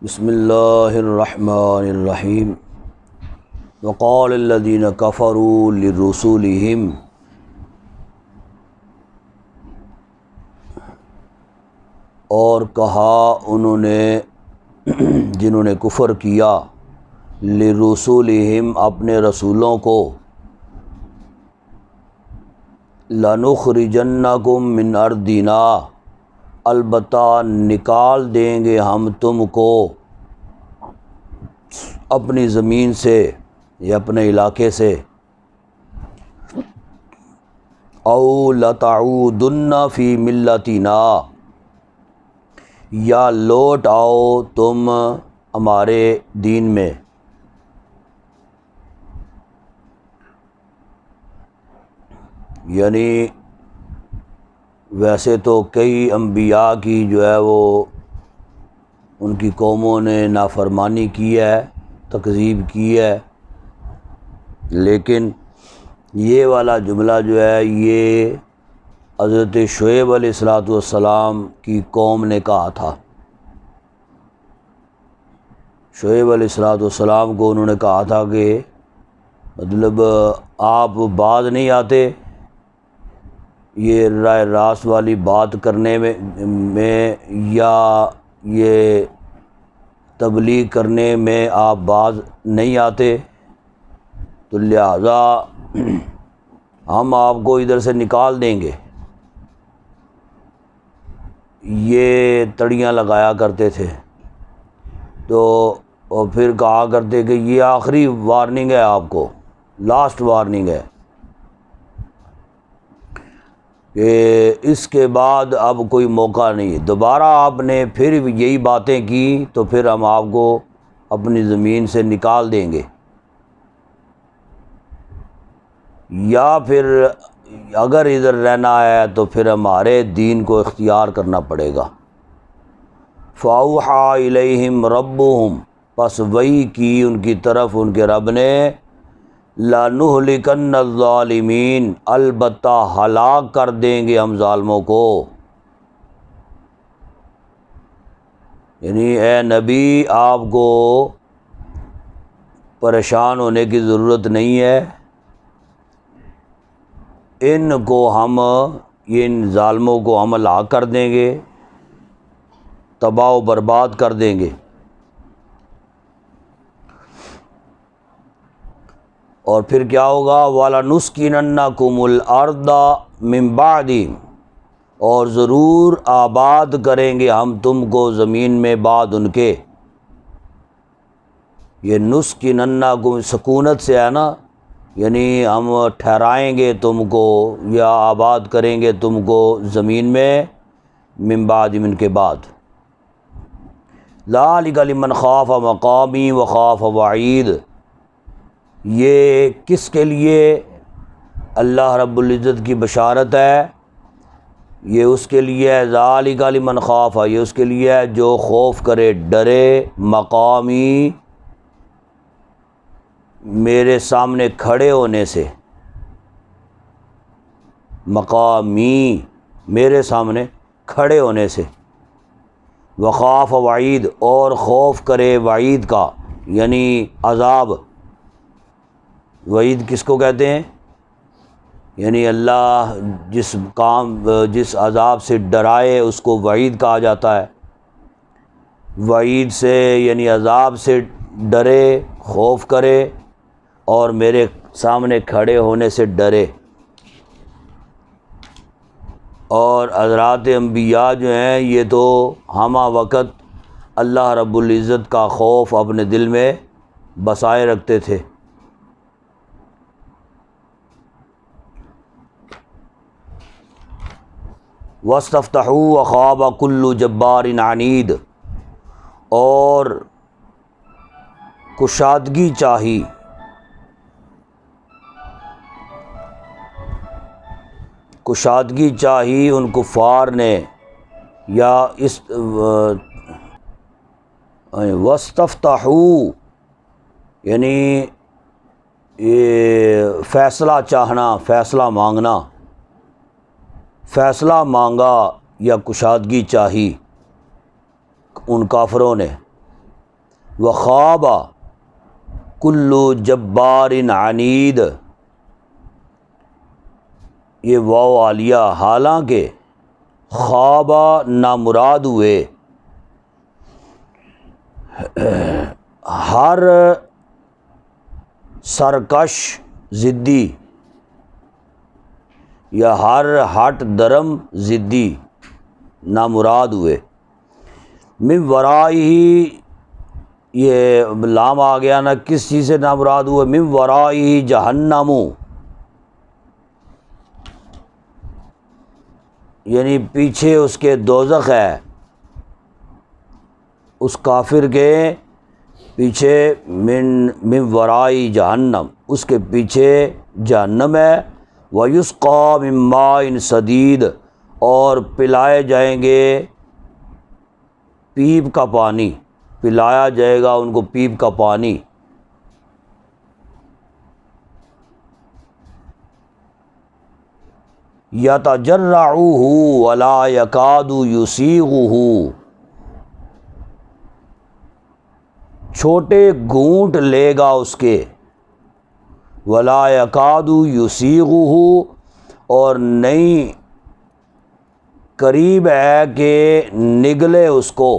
بسم اللہ الرحمن الرحیم وقال الذین کفروا لرسولہم، اور کہا انہوں نے جنہوں نے کفر کیا، لرسولہم اپنے رسولوں کو، لنخرجنکم من ارضنا، البتہ نکال دیں گے ہم تم کو اپنی زمین سے یا اپنے علاقے سے، او لتعودن فی ملتنا، یا لوٹ آؤ تم ہمارے دین میں۔ یعنی ویسے تو کئی انبیاء کی جو ہے وہ ان کی قوموں نے نافرمانی کی ہے، تکذیب کی ہے، لیکن یہ والا جملہ جو ہے یہ حضرت شعیب علیہ السلام کی قوم نے کہا تھا۔ شعیب علیہ السلام کو انہوں نے کہا تھا کہ مطلب آپ باز نہیں آتے یہ رائے راست والی بات کرنے میں یا یہ تبلیغ کرنے میں آپ باز نہیں آتے، تو لہذا ہم آپ کو ادھر سے نکال دیں گے۔ یہ تڑیاں لگایا کرتے تھے، تو اور پھر کہا کرتے کہ یہ آخری وارننگ ہے، آپ کو لاسٹ وارننگ ہے کہ اس کے بعد اب کوئی موقع نہیں، دوبارہ آپ نے پھر یہی باتیں کی تو پھر ہم آپ کو اپنی زمین سے نکال دیں گے، یا پھر اگر ادھر رہنا ہے تو پھر ہمارے دین کو اختیار کرنا پڑے گا۔ فَأَوْحَىٰ إِلَيْهِمْ رَبُّهُمْ، پس وحی کی ان کی طرف ان کے رب نے، لَنُهْلِكَنَّ الظَّالِمِينَ، البتہ ہلاک کر دیں گے ہم ظالموں کو۔ یعنی اے نبی آپ کو پریشان ہونے کی ضرورت نہیں ہے، ان کو ہم ان ظالموں کو ہم ہلاک کر دیں گے، تباہ و برباد کر دیں گے۔ اور پھر کیا ہوگا؟ وَلَنُسْكِنَنَّكُمُ الْأَرْضَ مِن بَعْدِهِمْ، اور ضرور آباد کریں گے ہم تم کو زمین میں بعد ان کے۔ یہ نسکننکم سکونت سے ہے نا، یعنی ہم ٹھہرائیں گے تم کو یا آباد کریں گے تم کو زمین میں، من بعد ان کے بعد۔ ذَلِكَ لِمَنْ خَافَ مَقَامِي وَخَافَ وَعِيدِ، یہ کس کے لیے اللہ رب العزت کی بشارت ہے؟ یہ اس کے لیے ہے، ذَلِكَ لِمَنْ خَافَ، یہ اس کے لیے ہے جو خوف کرے، ڈرے، مقامی، میرے سامنے کھڑے ہونے سے، مقامی میرے سامنے کھڑے ہونے سے، وخاف وعید، اور خوف کرے وعید کا، یعنی عذاب۔ وعید کس کو کہتے ہیں؟ یعنی اللہ جس عذاب سے ڈرائے اس کو وعید کہا جاتا ہے۔ وعید سے یعنی عذاب سے ڈرے، خوف کرے، اور میرے سامنے کھڑے ہونے سے ڈرے۔ اور حضرات انبیاء جو ہیں یہ تو ہمہ وقت اللہ رب العزت کا خوف اپنے دل میں بسائے رکھتے تھے۔ وَاسْتَفْتَحُوا وَخَابَ كُلُّ جَبَّارٍ عَنِيدٍ، اور کشادگی چاہی، کشادگی چاہی ان کفار نے، یا اس وَاسْتَفْتَحُوا یعنی یہ فیصلہ چاہنا، فیصلہ مانگنا، فیصلہ مانگا یا کشادگی چاہی ان کافروں نے، وخاب کل جبار عنید، یہ واو عالیہ، حالانکہ خوابہ نامراد ہوئے ہر سرکش ضدی یا ہر ہٹ درم ضدی نامراد ہوئے۔ من ورائی، یہ لام آ گیا نا، کس چیز سے نامراد ہوئے؟ من ورائی جہنم، یعنی پیچھے اس کے دوزخ ہے، اس کافر کے پیچھے من ورائی جہنم، اس کے پیچھے جہنم ہے۔ وَيُسْقَىٰ مِن مَّاءٍ صَدِيدٍ، اور پلائے جائیں گے پیپ کا پانی، پلایا جائے گا ان کو پیپ کا پانی۔ يَتَجَرَّعُهُ وَلَا يَكَادُ يُسِيغُهُ، چھوٹے گھونٹ لے گا اس کے، وَلَا يَكَادُ يُسِيغُهُ، اور نہیں قریب ہے کہ نگلے اس کو،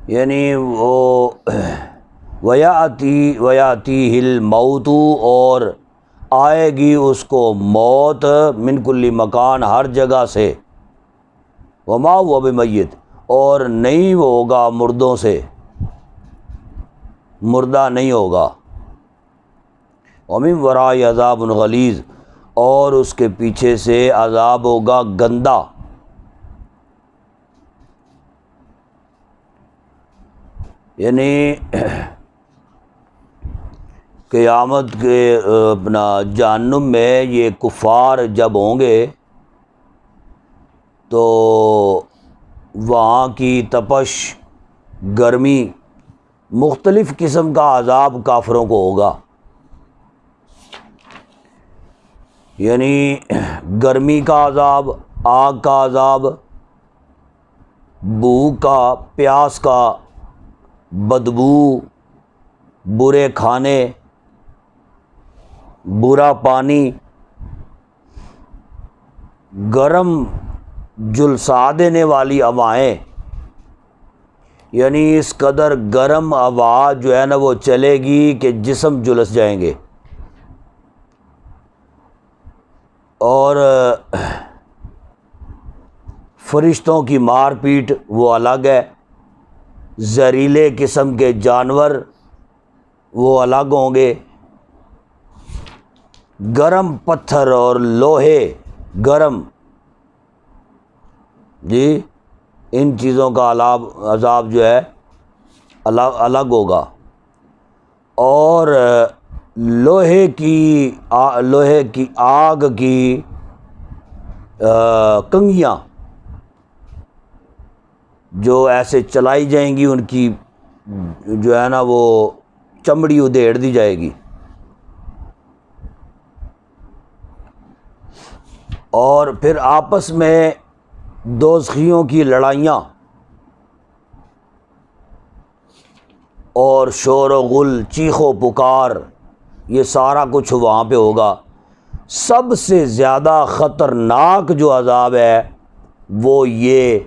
یعنی وہ وَيَأْتِيهِ الْمَوْتُ، اور آئے گی اس کو موت، من کل مکان، ہر جگہ سے، وما هو بمیت، اور نہیں وہ ہوگا مردوں سے، مردہ نہیں ہوگا۔ ومن وراء عذاب غلیظ، اور اس کے پیچھے سے عذاب ہوگا گندا۔ یعنی قیامت کے اپنا جہنم میں یہ کفار جب ہوں گے تو وہاں کی تپش، گرمی، مختلف قسم کا عذاب کافروں کو ہوگا، یعنی گرمی کا عذاب، آگ کا عذاب، بھوک کا، پیاس کا، بدبو، برے کھانے، برا پانی، گرم جلسا دینے والی ہوائیں، یعنی اس قدر گرم ہوا جو ہے نا وہ چلے گی کہ جسم جلس جائیں گے۔ اور فرشتوں کی مار پیٹ وہ الگ ہے، زہریلے قسم کے جانور وہ الگ ہوں گے، گرم پتھر اور لوہے گرم، جی ان چیزوں کا عذاب جو ہے الگ ہوگا۔ اور لوہے کی آگ کی کنگھیاں جو ایسے چلائی جائیں گی، ان کی جو ہے نا وہ چمڑی ادھیڑ دی جائے گی۔ اور پھر آپس میں دوزخیوں کی لڑائیاں اور شور و غل، چیخ و پکار، یہ سارا کچھ وہاں پہ ہوگا۔ سب سے زیادہ خطرناک جو عذاب ہے وہ یہ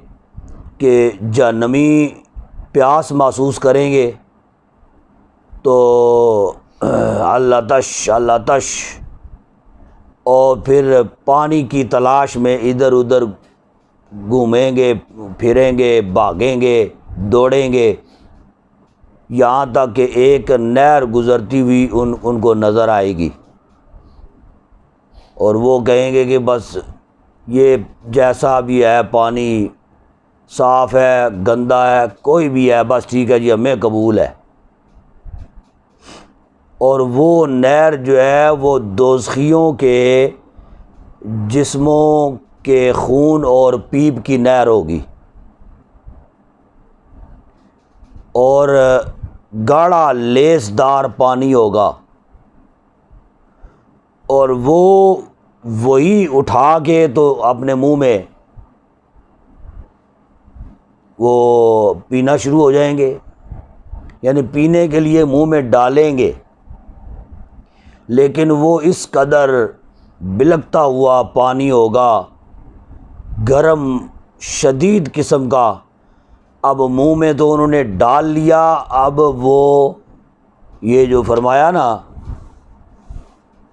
کہ جہنمی پیاس محسوس کریں گے تو اللہ تش، اور پھر پانی کی تلاش میں ادھر ادھر گھومیں گے، پھریں گے، بھاگیں گے، دوڑیں گے، یہاں تک کہ ایک نہر گزرتی ہوئی ان کو نظر آئے گی، اور وہ کہیں گے کہ بس یہ جیسا بھی ہے پانی، صاف ہے، گندا ہے، کوئی بھی ہے، بس ٹھیک ہے جی، ہمیں قبول ہے۔ اور وہ نہر جو ہے وہ دوزخیوں کے جسموں کے خون اور پیپ کی نہر ہوگی، اور گاڑھا لیس دار پانی ہوگا، اور وہی اٹھا کے تو اپنے منہ میں وہ پینا شروع ہو جائیں گے، یعنی پینے کے لیے منہ میں ڈالیں گے، لیکن وہ اس قدر بلکتا ہوا پانی ہوگا، گرم شدید قسم کا۔ اب منہ میں تو انہوں نے ڈال لیا، اب وہ یہ جو فرمایا نا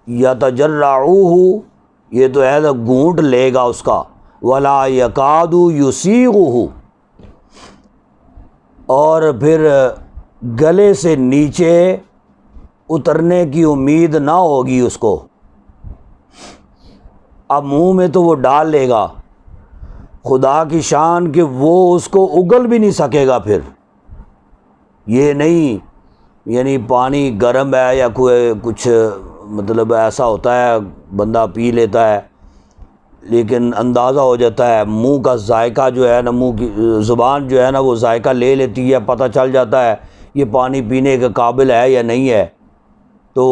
یتجرعوہ، یہ تو ہے گھونٹ لے گا اس کا، ولا یکاد یسیغہ، اور پھر گلے سے نیچے اترنے کی امید نہ ہوگی اس کو۔ اب منہ میں تو وہ ڈال لے گا، خدا کی شان کہ وہ اس کو اگل بھی نہیں سکے گا پھر۔ یہ نہیں یعنی پانی گرم ہے یا کوئی کچھ مطلب ایسا ہوتا ہے بندہ پی لیتا ہے لیکن اندازہ ہو جاتا ہے، منہ کا ذائقہ جو ہے نا، منہ کی زبان جو ہے نا وہ ذائقہ لے لیتی ہے، پتہ چل جاتا ہے یہ پانی پینے کے قابل ہے یا نہیں ہے۔ تو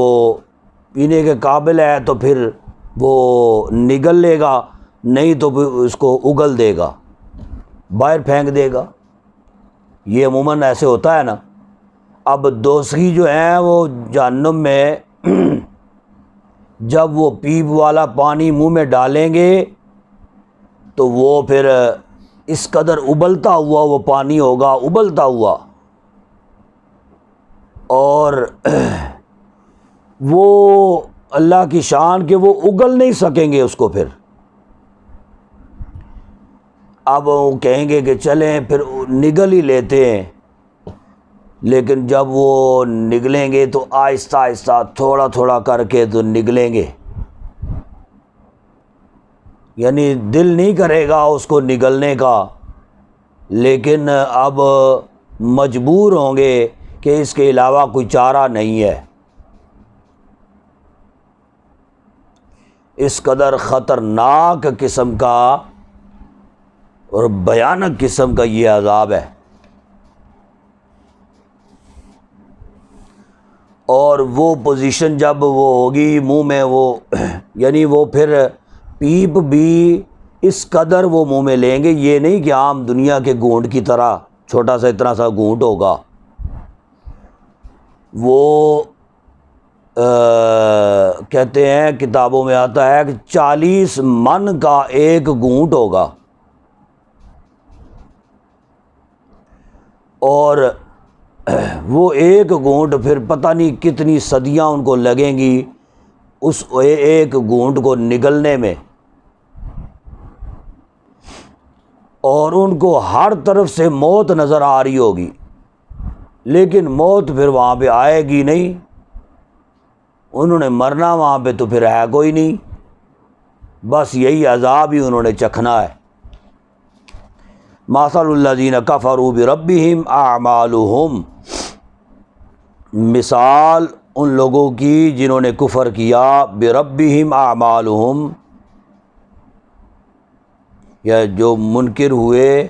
پینے کے قابل ہے تو پھر وہ نگل لے گا، نہیں تو پھر اس کو اگل دے گا، باہر پھینک دے گا۔ یہ عموماً ایسے ہوتا ہے نا۔ اب دوسری جو ہیں وہ جہنم میں جب وہ پیپ والا پانی منہ میں ڈالیں گے تو وہ پھر اس قدر ابلتا ہوا وہ پانی ہوگا، ابلتا ہوا، اور وہ اللہ کی شان کہ وہ اگل نہیں سکیں گے اس کو پھر۔ اب وہ کہیں گے کہ چلیں پھر نگل ہی لیتے ہیں، لیکن جب وہ نگلیں گے تو آہستہ آہستہ تھوڑا تھوڑا کر کے تو نگلیں گے، یعنی دل نہیں کرے گا اس کو نگلنے کا، لیکن اب مجبور ہوں گے کہ اس کے علاوہ کوئی چارہ نہیں ہے۔ اس قدر خطرناک قسم کا اور بھیانک قسم کا یہ عذاب ہے۔ اور وہ پوزیشن جب وہ ہوگی منہ میں، وہ یعنی وہ پھر پیپ بھی اس قدر وہ منہ میں لیں گے، یہ نہیں کہ عام دنیا کے گھونٹ کی طرح چھوٹا سا اتنا سا گھونٹ ہوگا، وہ کہتے ہیں کتابوں میں آتا ہے کہ 40 من کا ایک گھونٹ ہوگا، اور وہ ایک گھونٹ پھر پتہ نہیں کتنی صدیاں ان کو لگیں گی اس ایک گھونٹ کو نگلنے میں، اور ان کو ہر طرف سے موت نظر آ رہی ہوگی، لیکن موت پھر وہاں پہ آئے گی نہیں، انہوں نے مرنا وہاں پہ تو پھر ہے کوئی نہیں، بس یہی عذاب ہی انہوں نے چکھنا ہے۔ مثل الذین کفروا بربہم اعمالہم، مثال ان لوگوں کی جنہوں نے کفر کیا، بربہم اعمالہم، یا جو منکر ہوئے،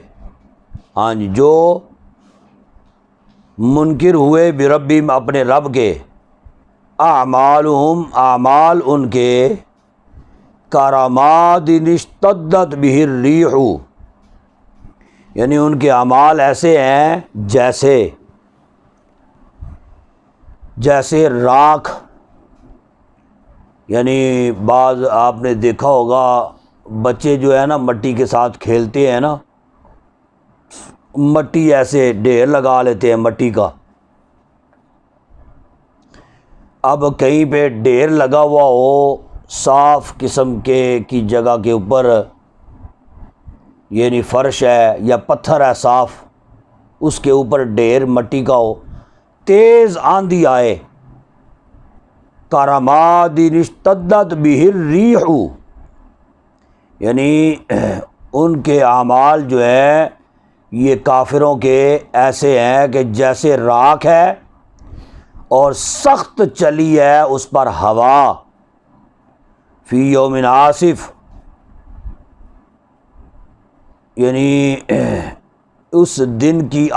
ہاں جی، جو منکر ہوئے بربہم اپنے رب کے، اعمالہم اعمال ان کے، کرماد اشتدت بہ الریح، یعنی ان کے اعمال ایسے ہیں جیسے راکھ، یعنی بعض آپ نے دیکھا ہوگا بچے جو ہے نا مٹی کے ساتھ کھیلتے ہیں نا، مٹی ایسے ڈھیر لگا لیتے ہیں مٹی کا، اب کہیں پہ ڈھیر لگا ہوا ہو صاف قسم کی جگہ کے اوپر، یعنی فرش ہے یا پتھر ہے صاف، اس کے اوپر ڈھیر مٹی کا ہو، تیز آندھی آئے، کرماد اشتدت بہ الریح، یعنی ان کے اعمال جو ہیں یہ کافروں کے ایسے ہیں کہ جیسے راکھ ہے اور سخت چلی ہے اس پر ہوا، فی یوم عاصف، یعنی اس دن کی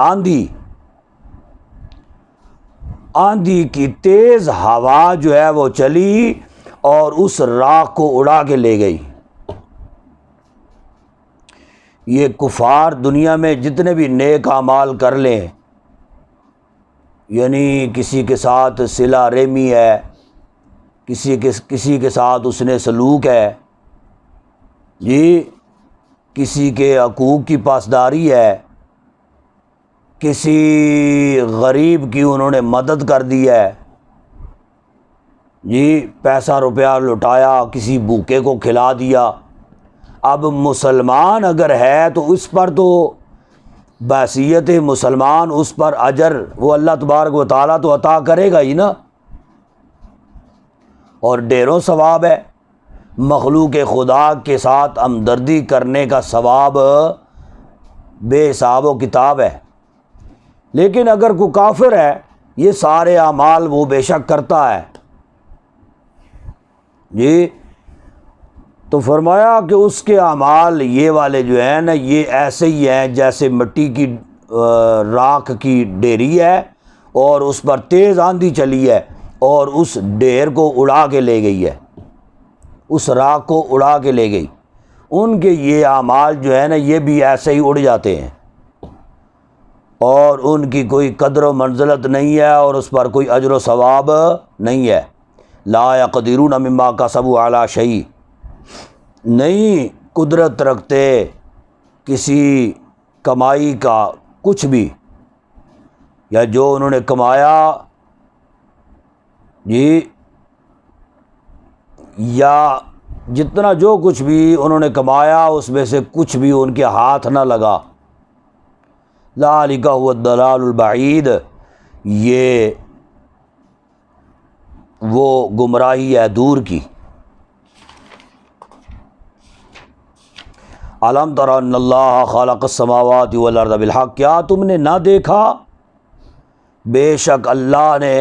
آندھی کی تیز ہوا جو ہے وہ چلی اور اس راکھ کو اڑا کے لے گئی۔ یہ کفار دنیا میں جتنے بھی نیک اعمال کر لیں، یعنی کسی کے ساتھ صلہ رحمی ہے، کسی کے ساتھ اس نے سلوک ہے جی، کسی کے حقوق کی پاسداری ہے، کسی غریب کی انہوں نے مدد کر دی ہے جی، پیسہ روپیہ لٹایا، کسی بھوکے کو کھلا دیا۔ اب مسلمان اگر ہے تو اس پر تو بحیثیت مسلمان اس پر اجر وہ اللہ تبارک و تعالیٰ تو عطا کرے گا ہی نا، اور ڈھیروں ثواب ہے۔ مخلوق خدا کے ساتھ ہمدردی کرنے کا ثواب بے حساب و کتاب ہے۔ لیکن اگر کوئی کافر ہے، یہ سارے اعمال وہ بے شک کرتا ہے جی، تو فرمایا کہ اس کے اعمال یہ والے جو ہیں نا، یہ ایسے ہی ہیں جیسے مٹی کی راکھ کی ڈھیری ہے اور اس پر تیز آندھی چلی ہے اور اس ڈھیر کو اڑا کے لے گئی ہے، اس راکھ کو اڑا کے لے گئی۔ ان کے یہ اعمال جو ہے نا، یہ بھی ایسے ہی اڑ جاتے ہیں اور ان کی کوئی قدر و منزلت نہیں ہے اور اس پر کوئی اجر و ثواب نہیں ہے۔ لا یقدرون مما کسبوا علی شیء، نہیں قدرت رکھتے کسی کمائی کا کچھ بھی، یا جو انہوں نے کمایا جی، یا جتنا جو کچھ بھی انہوں نے کمایا اس میں سے کچھ بھی ان کے ہاتھ نہ لگا۔ ذالک هو الضلال البعید، یہ وہ گمراہی ہے دور کی۔ الم تر ان اللہ خلق السماوات والارض بالحق، کیا تم نے نہ دیکھا بے شک اللہ نے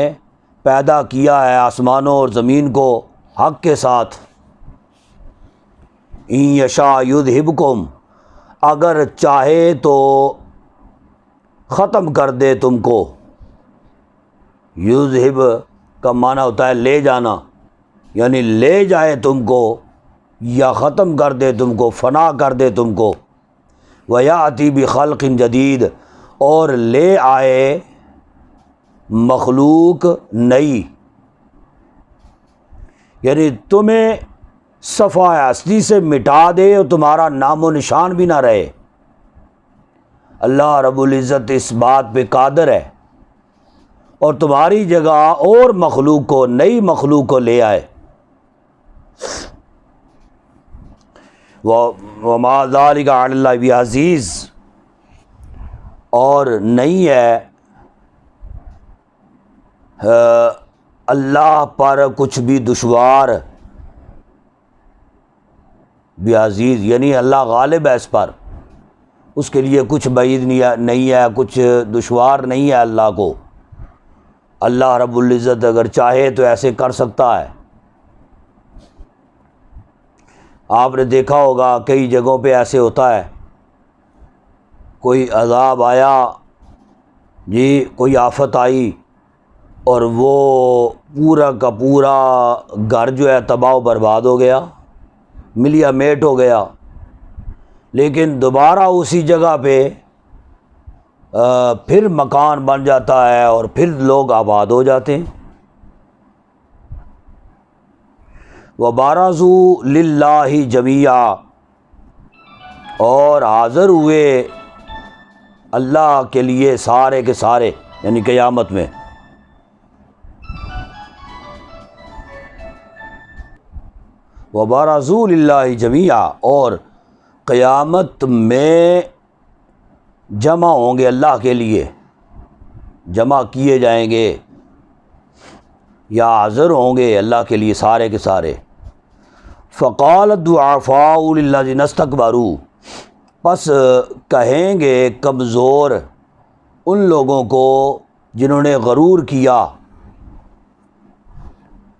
پیدا کیا ہے آسمانوں اور زمین کو حق کے ساتھ۔ ان یشاء یذہبکم، اگر چاہے تو ختم کر دے تم کو۔ یذہب کا معنی ہوتا ہے لے جانا، یعنی لے جائے تم کو یا ختم کر دے تم کو، فنا کر دے تم کو۔ وَيَأْتِي بِخَلْقٍ جَدِيدٍ، اور لے آئے مخلوق نئی، یعنی تمہیں صفحہ ہستی سے مٹا دے اور تمہارا نام و نشان بھی نہ رہے۔ اللہ رب العزت اس بات پہ قادر ہے، اور تمہاری جگہ اور مخلوق کو، نئی مخلوق کو لے آئے۔ وَمَا ذَلِكَ عَلَى اللَّهِ بِعَزِيزٍ، اور نہیں ہے اللہ پر کچھ بھی دشوار، بعزیز یعنی اللہ غالب ہے اس پر، اس کے لیے کچھ بعید نہیں ہے، کچھ دشوار نہیں ہے اللہ کو۔ اللہ رب العزت اگر چاہے تو ایسے کر سکتا ہے۔ آپ نے دیکھا ہوگا کئی جگہوں پہ ایسے ہوتا ہے، کوئی عذاب آیا جی، کوئی آفت آئی اور وہ پورا کا پورا گھر جو ہے تباہ و برباد ہو گیا، ملیا میٹ ہو گیا، لیکن دوبارہ اسی جگہ پہ پھر مکان بن جاتا ہے اور پھر لوگ آباد ہو جاتے ہیں۔ وَبَارَزُوا لِلَّهِ جَمِيعًا، اور حاضر ہوئے اللہ کے لیے سارے کے سارے، یعنی قیامت میں۔ وَبَارَزُوا لِلَّهِ جَمِيعًا، اور قیامت میں جمع ہوں گے اللہ کے لیے، جمع کیے جائیں گے یا حاضر ہوں گے اللہ کے لیے سارے کے سارے۔ فَقَالَ الضُّعَفَاءُ لِلَّذِينَ اسْتَكْبَرُوا، پس کہیں گے کمزور ان لوگوں کو جنہوں نے غرور کیا،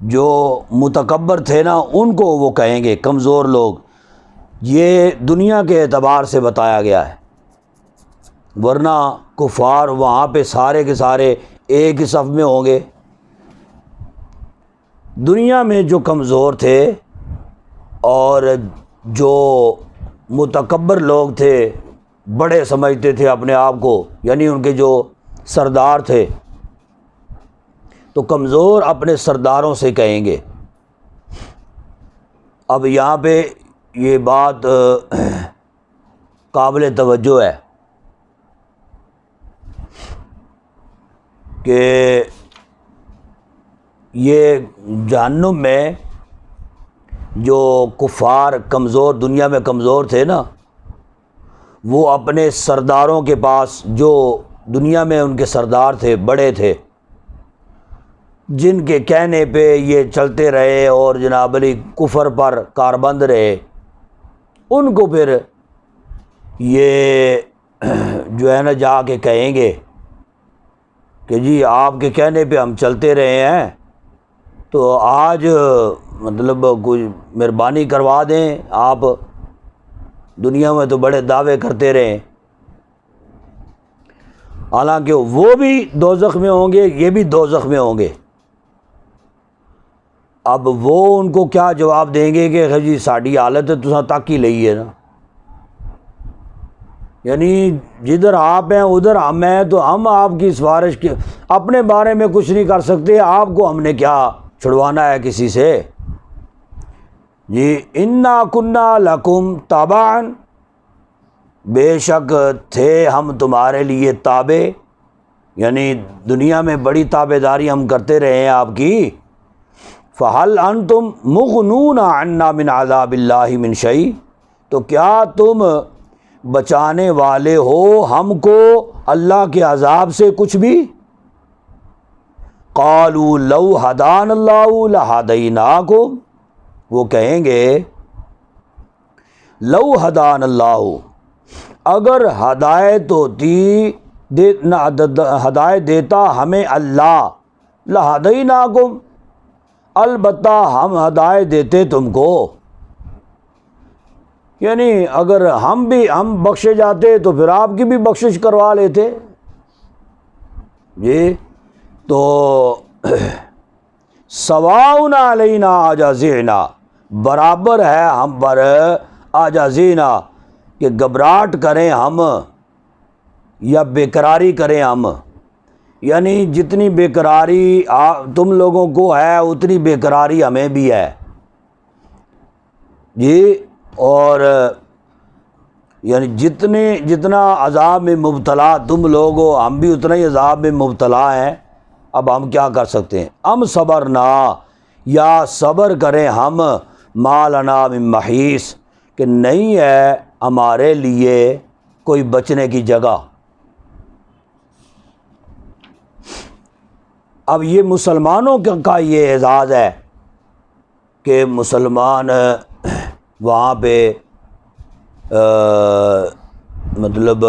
جو متکبر تھے نا، ان کو وہ کہیں گے کمزور لوگ۔ یہ دنیا کے اعتبار سے بتایا گیا ہے، ورنہ کفار وہاں پہ سارے کے سارے ایک ہی صف میں ہوں گے۔ دنیا میں جو کمزور تھے اور جو متکبر لوگ تھے بڑے سمجھتے تھے اپنے آپ کو، یعنی ان کے جو سردار تھے، تو کمزور اپنے سرداروں سے کہیں گے۔ اب یہاں پہ یہ بات قابل توجہ ہے کہ یہ جہنم میں جو کفار کمزور، دنیا میں کمزور تھے نا، وہ اپنے سرداروں کے پاس، جو دنیا میں ان کے سردار تھے، بڑے تھے، جن کے کہنے پہ یہ چلتے رہے اور جناب علی کفر پر کاربند رہے، ان کو پھر یہ جو ہے نا جا کے کہیں گے کہ جی آپ کے کہنے پہ ہم چلتے رہے ہیں، تو آج مطلب کوئی مہربانی کروا دیں، آپ دنیا میں تو بڑے دعوے کرتے رہے۔ حالانکہ وہ بھی دوزخ میں ہوں گے، یہ بھی دوزخ میں ہوں گے۔ اب وہ ان کو کیا جواب دیں گے کہ جی ساڈی حالت تساں تک ہی لئی ہے نا، یعنی جدھر آپ ہیں ادھر ہم ہیں، تو ہم آپ کی سفارش کے اپنے بارے میں کچھ نہیں کر سکتے، آپ کو ہم نے کیا چھڑوانا ہے کسی سے؟ جی انا کنا لکم تابعا، بے شک تھے ہم تمہارے لیے تابع، یعنی دنیا میں بڑی تابع داری ہم کرتے رہے ہیں آپ کی۔ فہل انتم مغنون عنا من عذاب اللہ من شیء، تو کیا تم بچانے والے ہو ہم کو اللہ کے عذاب سے کچھ بھی؟ قالوا لو ہدانا اللہ لہدیناکم، وہ کہیں گے لو ہدانا اللہ، اگر ہدایت ہوتی، ہدایت دیتا ہمیں اللہ، لہدیناکم، البتہ ہم ہدایت دیتے تم کو، یعنی اگر ہم بخشے جاتے تو پھر آپ کی بھی بخشش کروا لیتے۔ جی تو سواء علینا اجزعنا، برابر ہے ہم پر، اجزعنا کہ گھبراہٹ کریں ہم یا بے قراری کریں ہم، یعنی جتنی بے قراری تم لوگوں کو ہے اتنی بے قراری ہمیں بھی ہے جی، اور یعنی جتنا عذاب میں مبتلا تم لوگ ہو، ہم بھی اتنا ہی عذاب میں مبتلا ہیں۔ اب ہم کیا کر سکتے ہیں؟ ہم صبرنا، یا صبر کریں ہم، ما لنا من محیص، کہ نہیں ہے ہمارے لیے کوئی بچنے کی جگہ۔ اب یہ مسلمانوں کا یہ اعزاز ہے کہ مسلمان وہاں پہ مطلب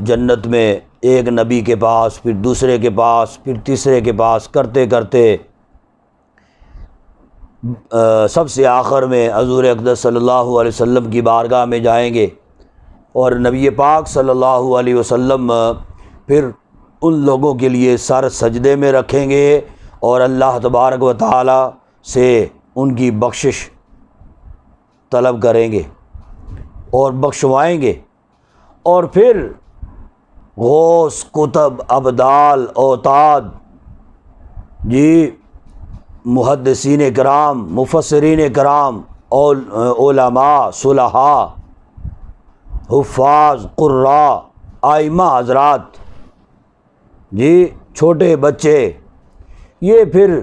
جنت میں ایک نبی کے پاس، پھر دوسرے کے پاس، پھر تیسرے کے پاس کرتے کرتے سب سے آخر میں حضور اقدس صلی اللہ علیہ وسلم کی بارگاہ میں جائیں گے، اور نبی پاک صلی اللہ علیہ وسلم پھر ان لوگوں کے لیے سر سجدے میں رکھیں گے اور اللہ تبارک و تعالی سے ان کی بخشش طلب کریں گے اور بخشوائیں گے، اور پھر غوث، کتب، ابدال، اوتاد، جی محدثین کرام، مفسرین کرام، علماء، صلحاء، حفاظ، قراء، ائمہ حضرات، جی چھوٹے بچے، یہ پھر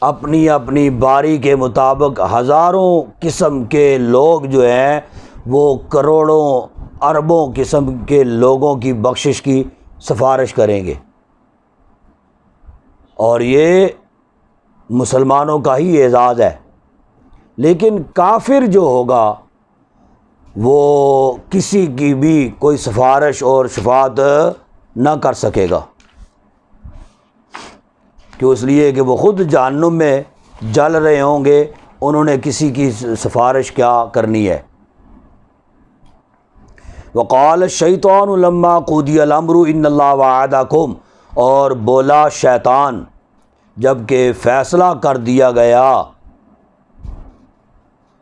اپنی اپنی باری کے مطابق ہزاروں قسم کے لوگ جو ہیں وہ کروڑوں اربوں قسم کے لوگوں کی بخشش کی سفارش کریں گے، اور یہ مسلمانوں کا ہی اعزاز ہے۔ لیکن کافر جو ہوگا وہ کسی کی بھی کوئی سفارش اور شفاعت نہ کر سکے گا، کہ اس لیے کہ وہ خود جہنم میں جل رہے ہوں گے، انہوں نے کسی کی سفارش کیا کرنی ہے۔ وقال الشیطان لما قضی الامر ان اللہ وعدکم، اور بولا شیطان جب کہ فیصلہ کر دیا گیا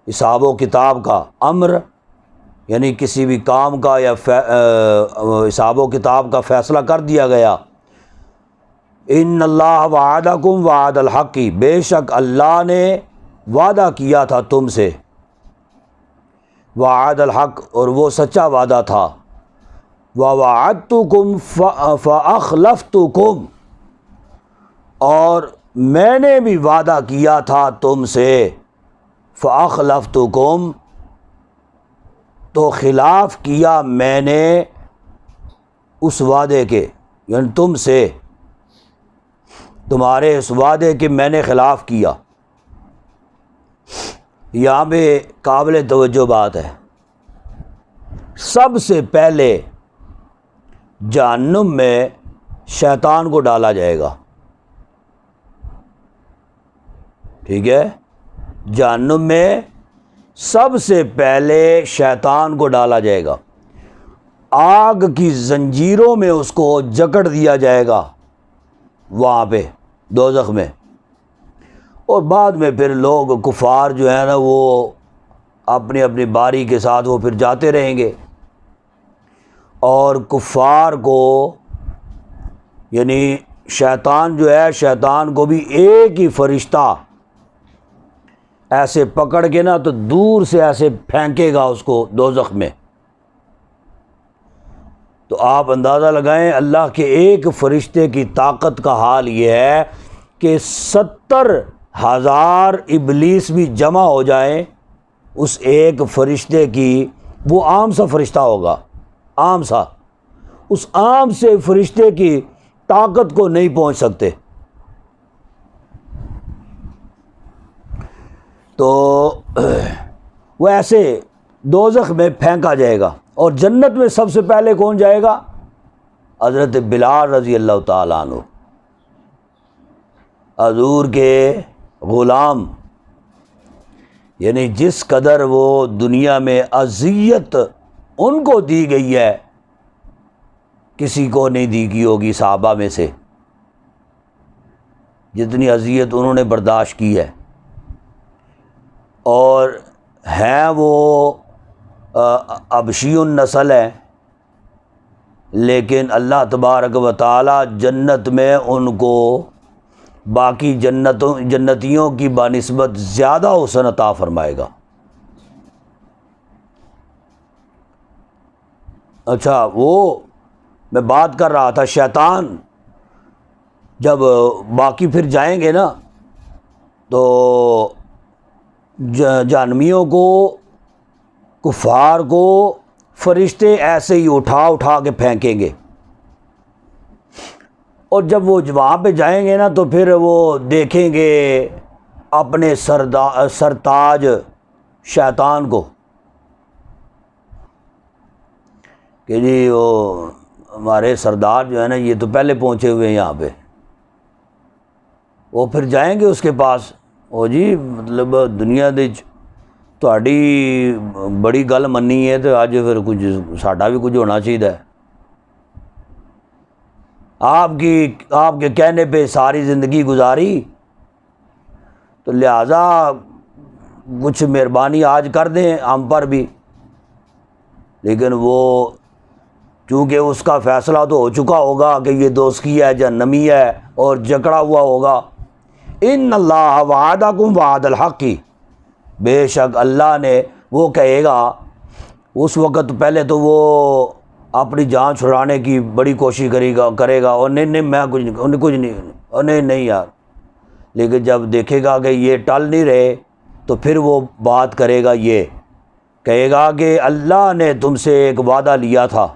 حساب و کتاب کا، امر یعنی کسی بھی کام کا یا حساب و کتاب کا فیصلہ کر دیا گیا، ان اللہ وعدکم وعد الحق، بے شک اللہ نے وعدہ کیا تھا تم سے، وعد الحق، اور وہ سچا وعدہ تھا، ووعدتکم فاخلفتکم، اور میں نے بھی وعدہ کیا تھا تم سے، فاخلفتکم، تو خلاف کیا میں نے اس وعدے کے، یعنی تم سے، تمہارے اس وعدے کے میں نے خلاف کیا۔ یہاں پہ قابل توجہ بات ہے، سب سے پہلے جہنم میں شیطان کو ڈالا جائے گا، ٹھیک ہے، جہنم میں سب سے پہلے شیطان کو ڈالا جائے گا، آگ کی زنجیروں میں اس کو جکڑ دیا جائے گا وہاں پہ دوزخ میں، اور بعد میں پھر لوگ کفار جو ہیں نا وہ اپنی اپنی باری کے ساتھ وہ پھر جاتے رہیں گے، اور کفار کو یعنی شیطان جو ہے، شیطان کو بھی ایک ہی فرشتہ ایسے پکڑ کے نا تو دور سے ایسے پھینکے گا اس کو دوزخ میں۔ تو آپ اندازہ لگائیں اللہ کے ایک فرشتے کی طاقت کا حال یہ ہے کہ 70,000 ابلیس بھی جمع ہو جائیں اس ایک فرشتے کی، وہ عام سا فرشتہ ہوگا، عام سا، اس عام سے فرشتے کی طاقت کو نہیں پہنچ سکتے۔ تو وہ ایسے دوزخ میں پھینکا جائے گا، اور جنت میں سب سے پہلے کون جائے گا؟ حضرت بلال رضی اللہ تعالیٰ عنہ، حضور کے غلام، یعنی جس قدر وہ دنیا میں اذیت ان کو دی گئی ہے کسی کو نہیں دی گئی ہوگی صحابہ میں سے، جتنی اذیت انہوں نے برداشت کی ہے، اور ہیں وہ ابشی النسل ہے، لیکن اللہ تبارک و تعالی جنت میں ان کو باقی جنتیوں کی بنسبت زیادہ حسن عطا فرمائے گا۔ اچھا، وہ میں بات کر رہا تھا، شیطان جب باقی پھر جائیں گے نا تو جہنمیوں کو، کفار کو فرشتے ایسے ہی اٹھا کے پھینکیں گے، اور جب وہ وہاں پہ جائیں گے نا تو پھر وہ دیکھیں گے اپنے سرتاج شیطان کو کہ جی وہ ہمارے سردار جو ہے نا یہ تو پہلے پہنچے ہوئے ہیں یہاں پہ، وہ پھر جائیں گے اس کے پاس، او جی مطلب دنیا دے تہاڈی بڑی گل منی ہے تو اج پھر کچھ ساڈا بھی کچھ ہونا چاہیے، آپ کے کہنے پہ ساری زندگی گزاری، تو لہٰذا کچھ مہربانی آج کر دیں ہم پر بھی۔ لیکن وہ چونکہ اس کا فیصلہ تو ہو چکا ہوگا کہ یہ دوزخی ہے، جہنمی ہے، اور جکڑا ہوا ہوگا۔ ان اللہ وعدکم وعد الحق، بے شک اللہ نے، وہ کہے گا اس وقت، پہلے تو وہ اپنی جان چھڑانے کی بڑی کوشش کرے گا، اور نہیں میں کچھ نہیں یار، لیکن جب دیکھے گا کہ یہ ٹل نہیں رہے تو پھر وہ بات کرے گا، یہ کہے گا کہ اللہ نے تم سے ایک وعدہ لیا تھا،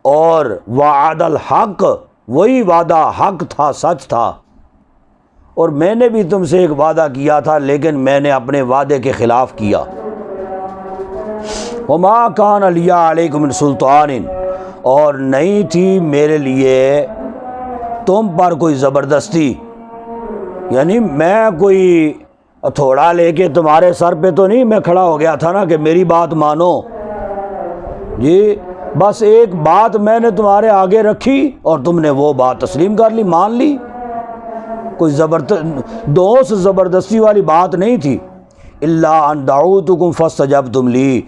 اور وعد الحق، وہی وعدہ حق تھا، سچ تھا، اور میں نے بھی تم سے ایک وعدہ کیا تھا لیکن میں نے اپنے وعدے کے خلاف کیا۔ وما کان لی علیکم من سلطان، اور نہیں تھی میرے لیے تم پر کوئی زبردستی، یعنی میں کوئی ہتھوڑا لے کے تمہارے سر پہ تو نہیں میں کھڑا ہو گیا تھا نا کہ میری بات مانو، جی بس ایک بات میں نے تمہارے آگے رکھی اور تم نے وہ بات تسلیم کر لی، مان لی، کوئی زبردستی والی بات نہیں تھی۔ الا ان دعوتکم فاستجبتم لی،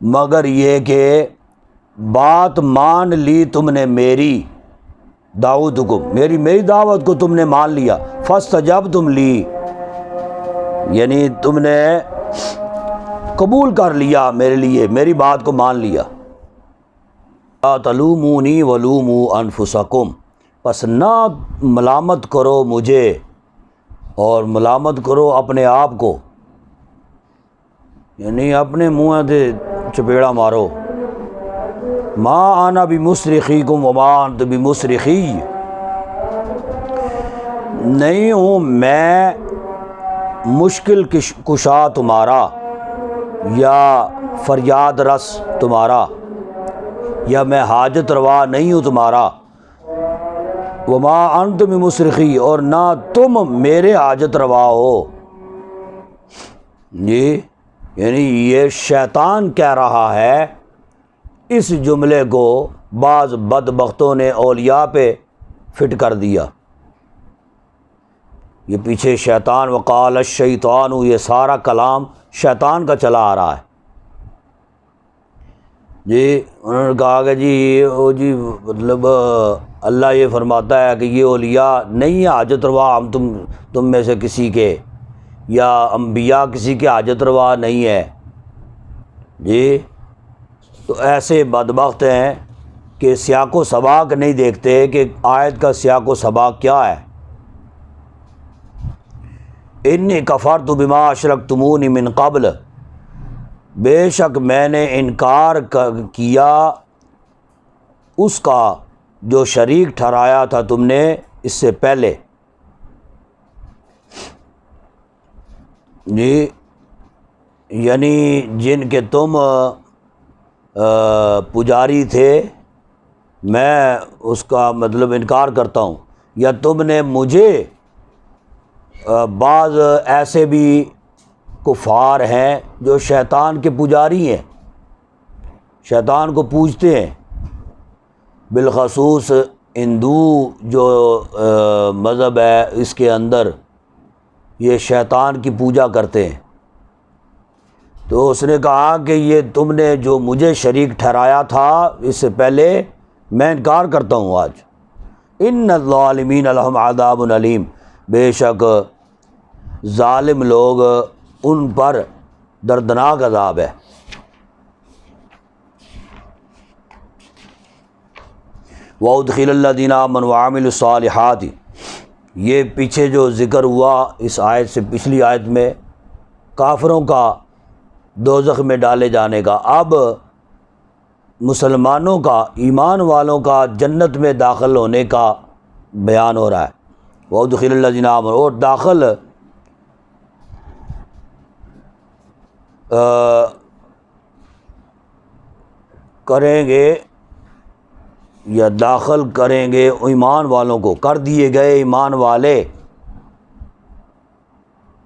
مگر یہ کہ بات مان لی تم نے میری دعوتکم، میری دعوت کو تم نے مان لیا، فاستجبتم لی، یعنی تم نے قبول کر لیا میرے لیے، میری بات کو مان لیا۔ لا تلومونی ولوموا انفسکم، پس نہ ملامت کرو مجھے اور ملامت کرو اپنے آپ کو، یعنی اپنے منہ سے چپیڑا مارو۔ ما انا بمصرخیکم وما انتم بمصرخی، نہیں ہوں میں مشکل کشا تمہارا یا فریاد رس تمہارا، یا میں حاجت روا نہیں ہوں تمہارا، وما انتم بمصرخی، اور نہ تم میرے حاجت روا ہو۔ جی یعنی یہ شیطان کہہ رہا ہے، اس جملے کو بعض بدبختوں نے اولیاء پہ فٹ کر دیا۔ یہ پیچھے شیطان وقال الشیطان، یہ سارا کلام شیطان کا چلا آ رہا ہے۔ جی انہوں نے کہا کہ جی مطلب اللہ یہ فرماتا ہے کہ یہ اولیاء نہیں ہے حاجت روا، ہم تم میں سے کسی کے، یا انبیاء کسی کے حاجت روا نہیں ہے۔ جی تو ایسے بدبخت ہیں کہ سیاق و سباق نہیں دیکھتے کہ آیت کا سیاق و سباق کیا ہے۔ انی کفرت بما اشرکتمونی من قبل، بے شک میں نے انکار کیا اس کا جو شریک ٹھہرایا تھا تم نے اس سے پہلے۔ جی یعنی جن کے تم پجاری تھے، میں اس کا مطلب انکار کرتا ہوں، یا تم نے مجھے، بعض ایسے بھی کفار ہیں جو شیطان کے پجاری ہیں، شیطان کو پوجتے ہیں، بالخصوص ہندو جو مذہب ہے اس کے اندر یہ شیطان کی پوجا کرتے ہیں۔ تو اس نے کہا کہ یہ تم نے جو مجھے شریک ٹھہرایا تھا اس سے پہلے، میں انکار کرتا ہوں آج۔ ان الظالمین لہم عذاب علیم، بے شک ظالم لوگ ان پر دردناک عذاب ہے۔ وَأُدْخِلَ الَّذِينَ آمَنُوا وَعَمِلُوا الصَّالِحَاتِ، یہ پیچھے جو ذکر ہوا اس آیت سے پچھلی آیت میں کافروں کا دوزخ میں ڈالے جانے کا، اب مسلمانوں کا، ایمان والوں کا جنت میں داخل ہونے کا بیان ہو رہا ہے۔ وَأُدْخِلَ الَّذِينَ آمَنُوا، اور داخل کریں گے یا داخل کریں گے ایمان والوں کو، کر دیے گئے ایمان والے۔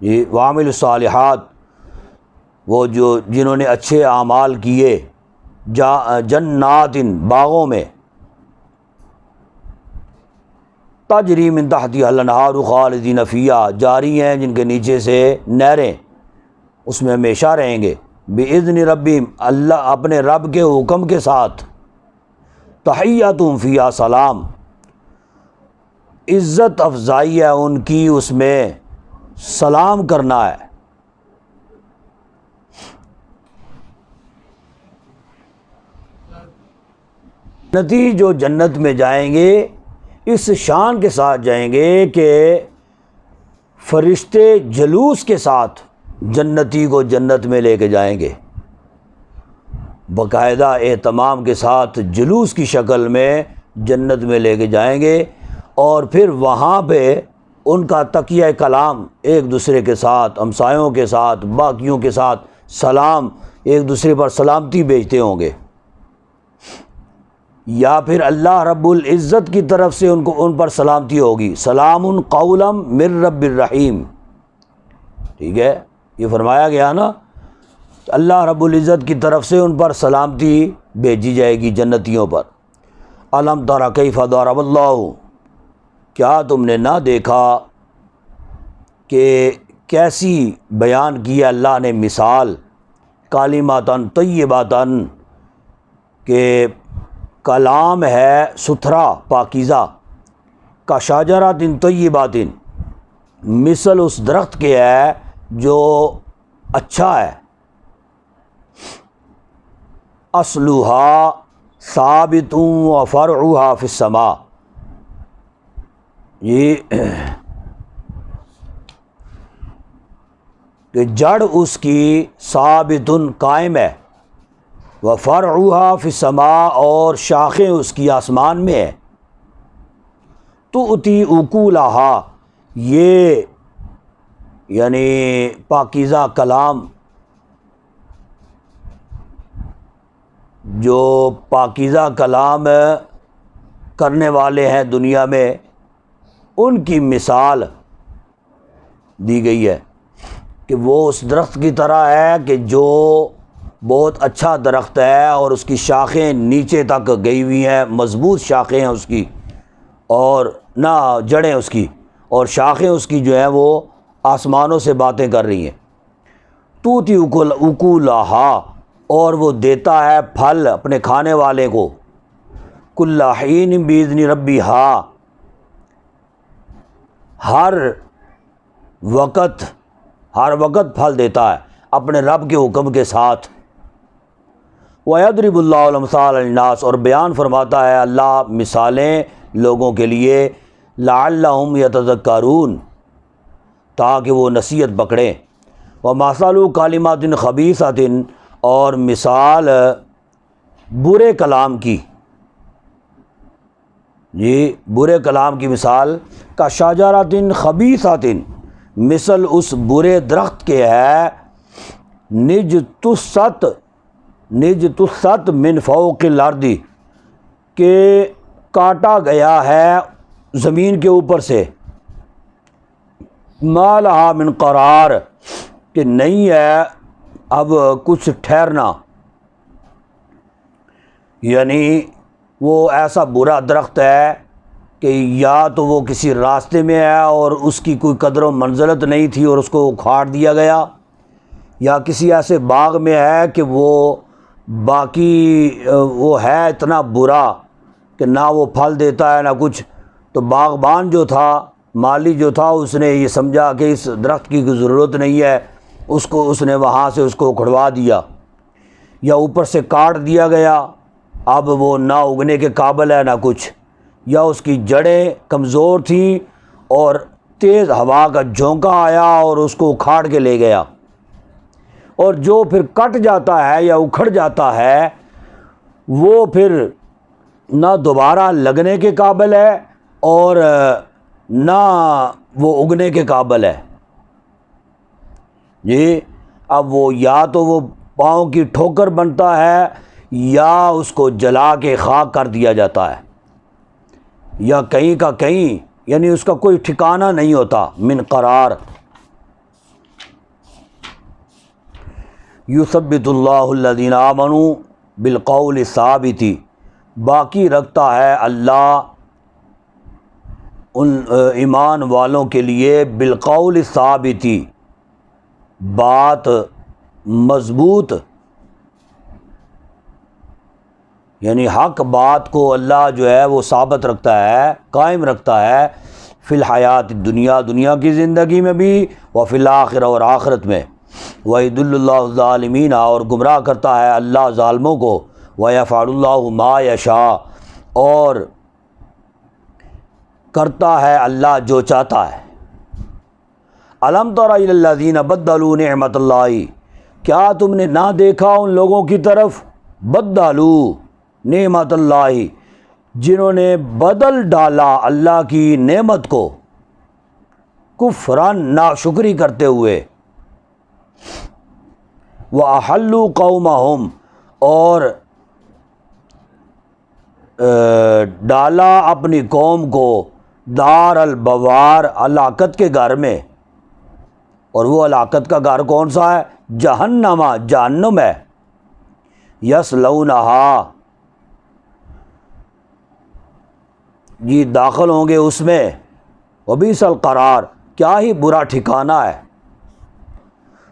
یہ وعامل الصالحات، وہ جو جنہوں نے اچھے اعمال کیے، جنات، باغوں میں، تجری من تحتها الانہار خالدین فیہا، جاری ہیں جن کے نیچے سے نہریں، اس میں ہمیشہ رہیں گے، باذن ربہم، اللہ اپنے رب کے حکم کے ساتھ، تحیتہم فیہا سلام، عزت افزائی ہے ان کی اس میں، سلام کرنا ہے۔ جنتی جو جنت میں جائیں گے اس شان کے ساتھ جائیں گے کہ فرشتے جلوس کے ساتھ جنتی کو جنت میں لے کے جائیں گے، باقاعدہ اہتمام کے ساتھ جلوس کی شکل میں جنت میں لے کے جائیں گے، اور پھر وہاں پہ ان کا تکیہ کلام ایک دوسرے کے ساتھ، ہمسایوں کے ساتھ، باقیوں کے ساتھ سلام، ایک دوسرے پر سلامتی بھیجتے ہوں گے، یا پھر اللہ رب العزت کی طرف سے ان پر سلامتی ہوگی، سلام قولا من رب الرحیم۔ ٹھیک ہے، یہ فرمایا گیا نا، اللہ رب العزت کی طرف سے ان پر سلامتی بھیجی جائے گی جنتیوں پر۔ الم تر کیف ضرب اللہ، کیا تم نے نہ دیکھا کہ کیسی بیان کی اللہ نے مثال، کالماتن طیباتن کہ کلام ہے ستھرا پاکیزہ، کا شجرات طیبات مثل اس درخت کے ہے جو اچھا ہے، اصلھا ثابت و فرعھا فی السماء، یہ کہ جڑ اس کی ثابت قائم ہے، و فرعھا فی السماء اور شاخیں اس کی آسمان میں ہے، تؤتی اکولھا یہ یعنی پاکیزہ کلام جو پاکیزہ کلام کرنے والے ہیں دنیا میں ان کی مثال دی گئی ہے کہ وہ اس درخت کی طرح ہے کہ جو بہت اچھا درخت ہے اور اس کی شاخیں نیچے تک گئی ہوئی ہیں، مضبوط شاخیں ہیں اس کی اور نہ جڑیں اس کی، اور شاخیں اس کی جو ہیں وہ آسمانوں سے باتیں کر رہی ہیں، توتی اکولھا اور وہ دیتا ہے پھل اپنے کھانے والے کو، کل حین باذن ربھا ہر وقت پھل دیتا ہے اپنے رب کے حکم کے ساتھ، وَيَضْرِبُ اللَّهُ الْأَمْثَالَ لِلنَّاسِ اور بیان فرماتا ہے اللہ مثالیں لوگوں کے لیے، لَعَلَّهُمْ يَتَذَكَّرُونَ تاکہ وہ نصیحت پکڑیں، وَمَثَلُ كَلِمَاتٍ خَبِيثَةٍ اور مثال برے کلام کی، یہ برے کلام کی مثال کا شجرات خبیثۃ مثل اس برے درخت کے ہے، نجتثت من فوق الارض کہ کاٹا گیا ہے زمین کے اوپر سے، ما لہا من قرار کہ نہیں ہے اب کچھ ٹھہرنا، یعنی وہ ایسا برا درخت ہے کہ یا تو وہ کسی راستے میں ہے اور اس کی کوئی قدر و منزلت نہیں تھی اور اس کو اکھاڑ دیا گیا، یا کسی ایسے باغ میں ہے کہ وہ ہے اتنا برا کہ نہ وہ پھل دیتا ہے نہ کچھ، تو باغبان جو تھا، مالی جو تھا، اس نے یہ سمجھا کہ اس درخت کی کوئی ضرورت نہیں ہے، اس نے وہاں سے اس کو اکھڑوا دیا، یا اوپر سے کاٹ دیا گیا، اب وہ نہ اگنے کے قابل ہے نہ کچھ، یا اس کی جڑیں کمزور تھیں اور تیز ہوا کا جھونکا آیا اور اس کو اکھاڑ کے لے گیا، اور جو پھر کٹ جاتا ہے یا اکھڑ جاتا ہے وہ پھر نہ دوبارہ لگنے کے قابل ہے اور نہ وہ اگنے کے قابل ہے، جی اب وہ یا تو وہ پاؤں کی ٹھوکر بنتا ہے یا اس کو جلا کے خاک کر دیا جاتا ہے، یا کہیں کا کہیں، یعنی اس کا کوئی ٹھکانہ نہیں ہوتا، من قرار۔ یثبت اللہ الذین آمنوا بالقول الثابت باقی رکھتا ہے اللہ ان ایمان والوں کے لیے بالقول الثابت بات مضبوط، یعنی حق بات کو اللہ جو ہے وہ ثابت رکھتا ہے، قائم رکھتا ہے، فی الحیات دنیا کی زندگی میں بھی، وفی الآخرہ اور آخرت میں، وَيَضِلُّ اللَّهُ الظَّالِمِينَ اور گمراہ کرتا ہے اللہ ظالموں کو، وَيَفْعَلُ اللَّهُ مَا يَشَاءُ اور کرتا ہے اللہ جو چاہتا ہے۔ أَلَمْ تَرَ إِلَى الَّذِينَ بَدَّلُوا نِعْمَةَ اللَّهِ کیا تم نے نہ دیکھا ان لوگوں کی طرف، بدلوا نعمت اللہ جنہوں نے بدل ڈالا اللہ کی نعمت کو، کفرن ناشکری کرتے ہوئے، وَأَحَلُّوا قَوْمَهُمْ اور ڈالا اپنی قوم کو دار البوار ہلاکت کے گھر میں، اور وہ ہلاکت کا گھر کون سا ہے؟ جہنم ہے، یصلونہا جی داخل ہوں گے اس میں، وبئس القرار کیا ہی برا ٹھکانہ ہے،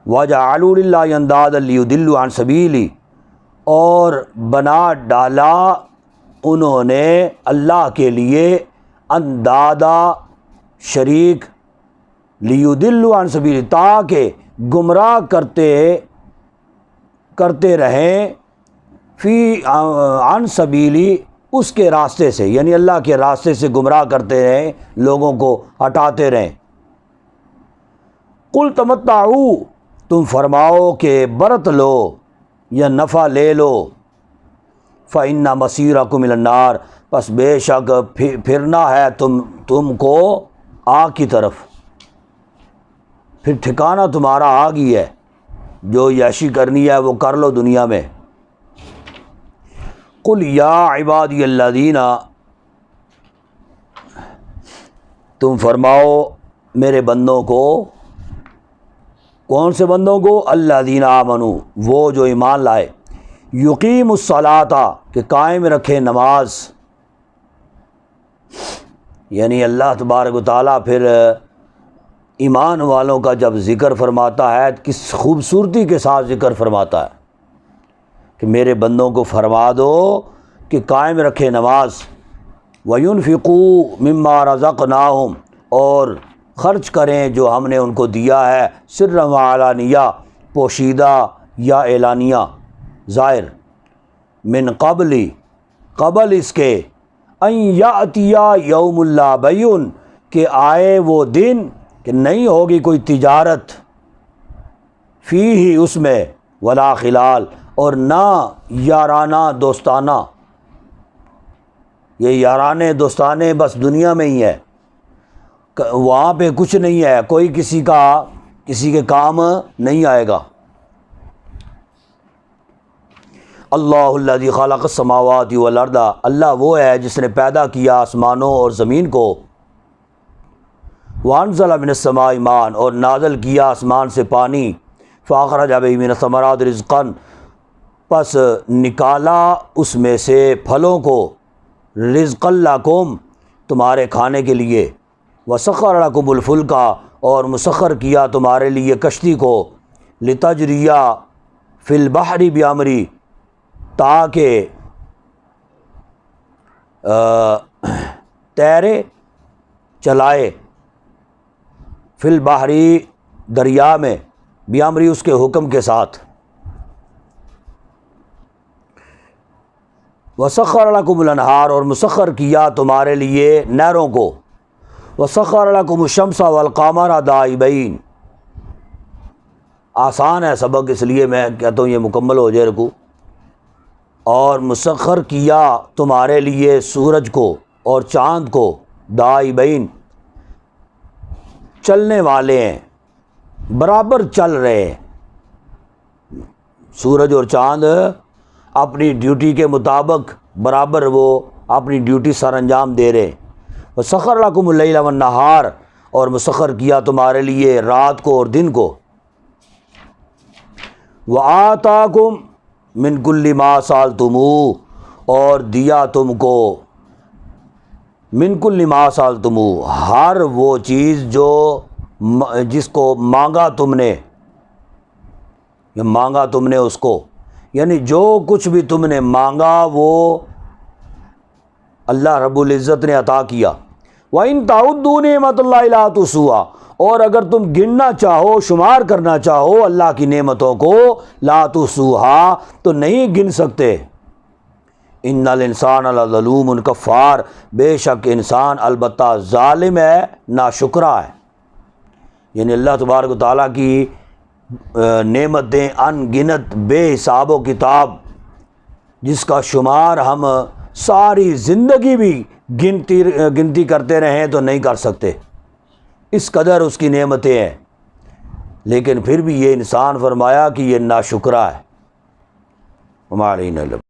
وَجَعَلُوا لِلَّهِ أَنْدَادًا لِيُضِلُّوا عَنْ سَبِيلِهِ، اور بنا ڈالا انہوں نے اللہ کے لیے اندادا شریک، لیضلوا عن سبیل، تاکہ گمراہ کرتے رہیں فی عن سبیلی، اس کے راستے سے، یعنی اللہ کے راستے سے گمراہ کرتے رہیں، لوگوں کو ہٹاتے رہیں۔ قل تمتعوا، تم فرماؤ کہ برت لو یا نفع لے لو، فإن مصیرکم الی النار، پس بے شک پھرنا ہے تم کو آگ کی طرف، پھر ٹھکانہ تمہارا آگ ہی ہے، جو یاشی کرنی ہے وہ کر لو دنیا میں۔ قل یا عبادی الذین، تم فرماؤ میرے بندوں کو، کون سے بندوں کو؟ الذین آمنوا، وہ جو ایمان لائے، یقیم الصلاۃ، کہ قائم رکھے نماز، یعنی اللہ تبارک و تعالیٰ پھر ایمان والوں کا جب ذکر فرماتا ہے کس خوبصورتی کے ساتھ ذکر فرماتا ہے کہ میرے بندوں کو فرما دو کہ قائم رکھے نماز، وَيُنْفِقُوا مِمَّا رَزَقْنَاهُمْ، اور خرچ کریں جو ہم نے ان کو دیا ہے، سرًّا وعلانیہ، پوشیدہ یا اعلانیہ، ظاہر، من قبل اس کے، ان یأتی یوم لا بیع، کہ آئے وہ دن کہ نہیں ہوگی کوئی تجارت، فیہ، اس میں، ولا خلال، اور نہ یارانہ دوستانہ، یہ یارانے دوستانے بس دنیا میں ہی ہے، وہاں پہ کچھ نہیں ہے، کوئی کسی کے کام نہیں آئے گا۔ اللہ الذی خلق السماوات والارض، اللہ وہ ہے جس نے پیدا کیا آسمانوں اور زمین کو، وانزل من السماء ماء، اور نازل کیا آسمان سے پانی، فاخرج به من الثمرات رزقا، پس نکالا اس میں سے پھلوں کو، رزقا لکم، تمہارے کھانے کے لیے، وسخر لکم الفلک، اور مسخر کیا تمہارے لیے کشتی کو، لتجری فی البحر بامری، تاکہ تیرے چلائے، فی البحری، دریا میں، بامری، اس کے حکم کے ساتھ، وسخر لکم الانہار، اور مسخر کیا تمہارے لیے نہروں کو، وسخر لکم الشمس والقمر دائبین، آسان ہے سبق اس لیے میں کہتا ہوں یہ مکمل ہو جائے رکوع، اور مسخر کیا تمہارے لیے سورج کو اور چاند کو، دائبین، چلنے والے ہیں، برابر چل رہے ہیں، سورج اور چاند اپنی ڈیوٹی کے مطابق برابر وہ اپنی ڈیوٹی سر انجام دے رہے ہیں۔ وسخر لکم اللیل والنہار، اور مسخر کیا تمہارے لیے رات کو اور دن کو، وآتاکم من کل ما سألتموہ، اور دیا تم کو، من کل ما سألتموہ، ہر وہ چیز جس کو مانگا تم نے، یا مانگا تم نے اس کو، یعنی جو کچھ بھی تم نے مانگا وہ اللہ رب العزت نے عطا کیا۔ وَإِن تَعُدُّوا نِعْمَتَ اللَّهِ لَا تُحْصُوهَا، اور اگر تم گننا چاہو، شمار کرنا چاہو اللہ کی نعمتوں کو، لا تحصوها، تو نہیں گن سکتے۔ ان الانسان لظلوم کفار، بے شک انسان البتہ ظالم ہے، ناشکرا ہے، یعنی اللہ تبارک و تعالیٰ کی نعمتیں ان گنت بے حساب و کتاب، جس کا شمار ہم ساری زندگی بھی گنتی کرتے رہیں تو نہیں کر سکتے، اس قدر اس کی نعمتیں ہیں، لیکن پھر بھی یہ انسان فرمایا کہ یہ ناشکرا ہے۔ وما علینا